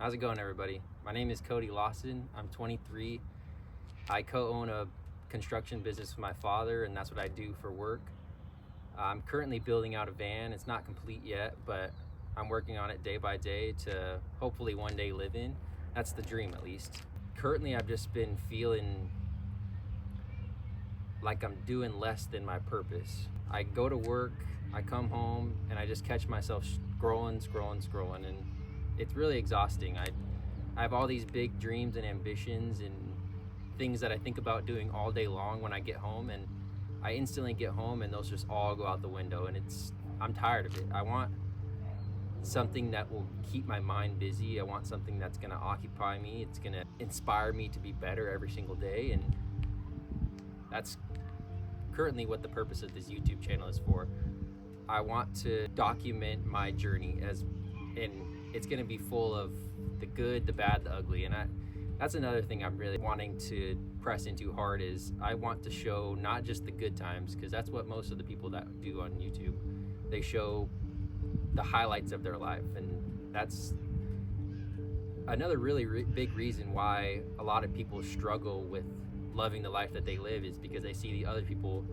How's it going, everybody? My name is Cody Lawson. I'm 23. I co-own a construction business with my father, and that's what I do for work. I'm currently building out a van. It's not complete yet, but I'm working on it day by day to hopefully one day live in. That's the dream, at least. Currently, I've just been feeling like I'm doing less than my purpose. I go to work, I come home, and I just catch myself scrolling, and it's really exhausting. I have all these big dreams and ambitions and things that I think about doing all day long when I get home, and I instantly get home and those just all go out the window, and I'm tired of it. I want something that will keep my mind busy. I want something that's gonna occupy me. It's gonna inspire me to be better every single day, and that's currently what the purpose of this YouTube channel is for. I want to document my journey and it's gonna be full of the good, the bad, the ugly, and that's another thing I'm really wanting to press into hard is I want to show not just the good times, because that's what most of the people that do on YouTube, they show the highlights of their life, and that's another really big reason why a lot of people struggle with loving the life that they live, is because they see the other people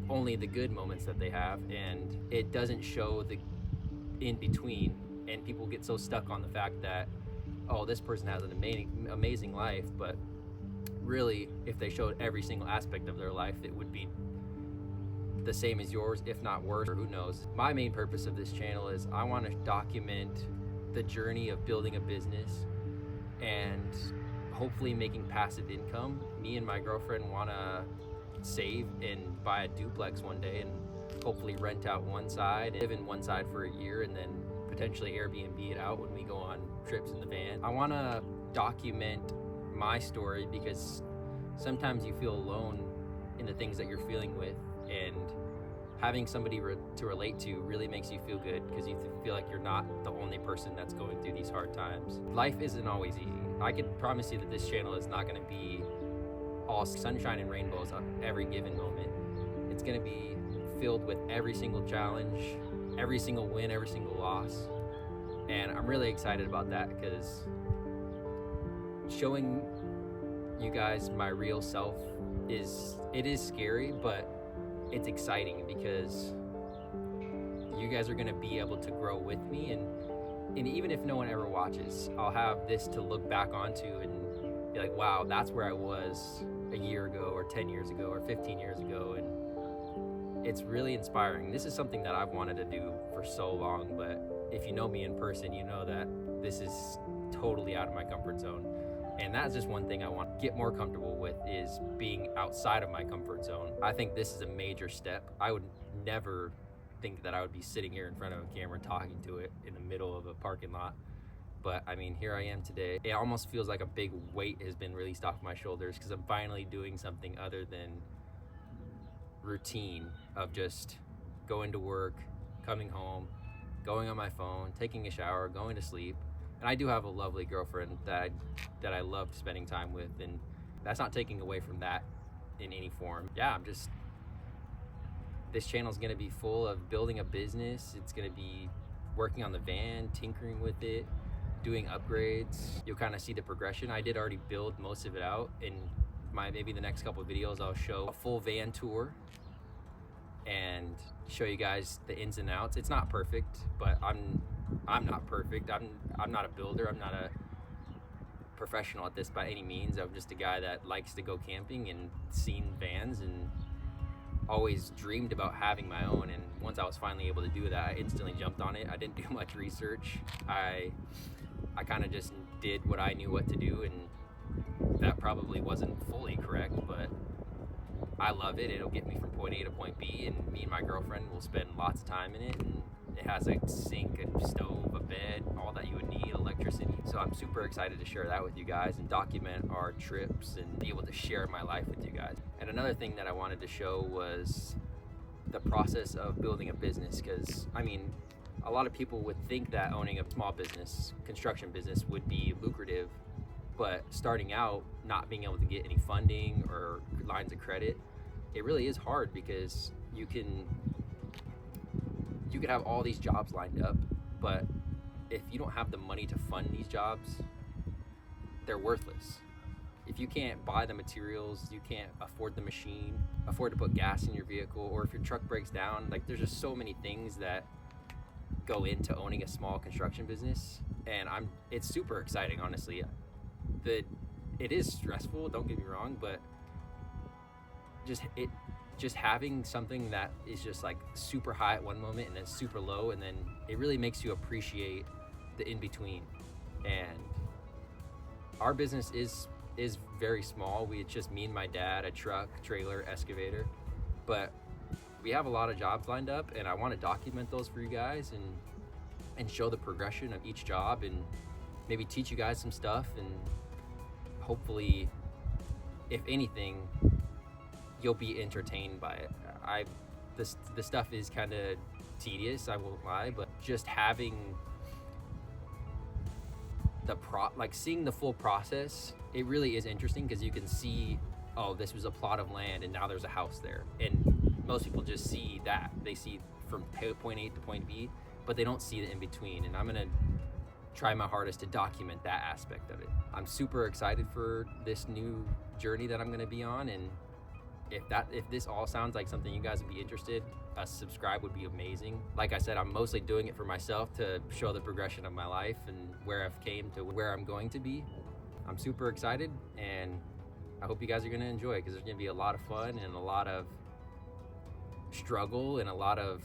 only the good moments that they have, and it doesn't show the in between, and people get so stuck on the fact that, oh, this person has an amazing life, but really if they showed every single aspect of their life, it would be the same as yours, if not worse, or who knows. My main purpose of this channel is I want to document the journey of building a business and hopefully making passive income. Me and my girlfriend want to save and buy a duplex one day and hopefully rent out one side, live in one side for a year, and then potentially Airbnb it out when we go on trips in the van. I want to document my story because sometimes you feel alone in the things that you're feeling with, and having somebody to relate to really makes you feel good because you feel like you're not the only person that's going through these hard times. Life isn't always easy. I can promise you that this channel is not going to be all sunshine and rainbows on every given moment. It's going to be filled with every single challenge, every single win, every single loss. And I'm really excited about that because showing you guys my real self is scary, but it's exciting because you guys are gonna be able to grow with me, and even if no one ever watches, I'll have this to look back onto and be like, wow, that's where I was a year ago or 10 years ago or 15 years ago, and it's really inspiring. This is something that I've wanted to do for so long, but if you know me in person, you know that this is totally out of my comfort zone. And that's just one thing I want to get more comfortable with, is being outside of my comfort zone. I think this is a major step. I would never think that I would be sitting here in front of a camera talking to it in the middle of a parking lot. But I mean, here I am today. It almost feels like a big weight has been released off my shoulders because I'm finally doing something other than routine of just going to work, coming home, going on my phone, taking a shower, going to sleep. And I do have a lovely girlfriend that I love spending time with, and that's not taking away from that in any form. Yeah, this channel is gonna be full of building a business. It's gonna be working on the van, tinkering with it, doing upgrades. You'll kind of see the progression. I did already build most of it out. In maybe the next couple of videos, I'll show a full van tour and show you guys the ins and outs. It's not perfect, but I'm not perfect. I'm not a builder. I'm not a professional at this by any means. I'm just a guy that likes to go camping and seen vans and always dreamed about having my own. And once I was finally able to do that, I instantly jumped on it. I didn't do much research. I kind of just did what I knew what to do, and that probably wasn't fully correct, but I love it. It'll get me from point A to point B, and me and my girlfriend will spend lots of time in it. And it has a sink, a stove, a bed, all that you would need, electricity. So I'm super excited to share that with you guys and document our trips and be able to share my life with you guys. And another thing that I wanted to show was the process of building a business, because I mean, a lot of people would think that owning a small business, construction business, would be lucrative, but starting out, not being able to get any funding or lines of credit, it really is hard because you could have all these jobs lined up, but if you don't have the money to fund these jobs, they're worthless. If you can't buy the materials, you can't afford the machine, afford to put gas in your vehicle, or if your truck breaks down, like there's just so many things that go into owning a small construction business. And it's super exciting, honestly. It is stressful, don't get me wrong, but just having something that is just like super high at one moment and then super low, and then it really makes you appreciate the in between. And our business is very small. It's just me and my dad, a truck, trailer, excavator, but we have a lot of jobs lined up, and I want to document those for you guys and show the progression of each job, and maybe teach you guys some stuff, and hopefully, if anything, you'll be entertained by it. The stuff is kind of tedious, I won't lie, but just having seeing the full process, it really is interesting, because you can see, oh, this was a plot of land and now there's a house there. And most people just see that. They see from point A to point B, but they don't see the in between. And I'm gonna try my hardest to document that aspect of it. I'm super excited for this new journey that I'm gonna be on, and if this all sounds like something you guys would be interested, a subscribe would be amazing. Like I said, I'm mostly doing it for myself to show the progression of my life and where I've came to where I'm going to be. I'm super excited, and I hope you guys are gonna enjoy it, because there's gonna be a lot of fun and a lot of struggle and a lot of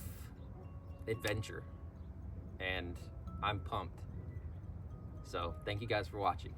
adventure, and I'm pumped. So thank you guys for watching.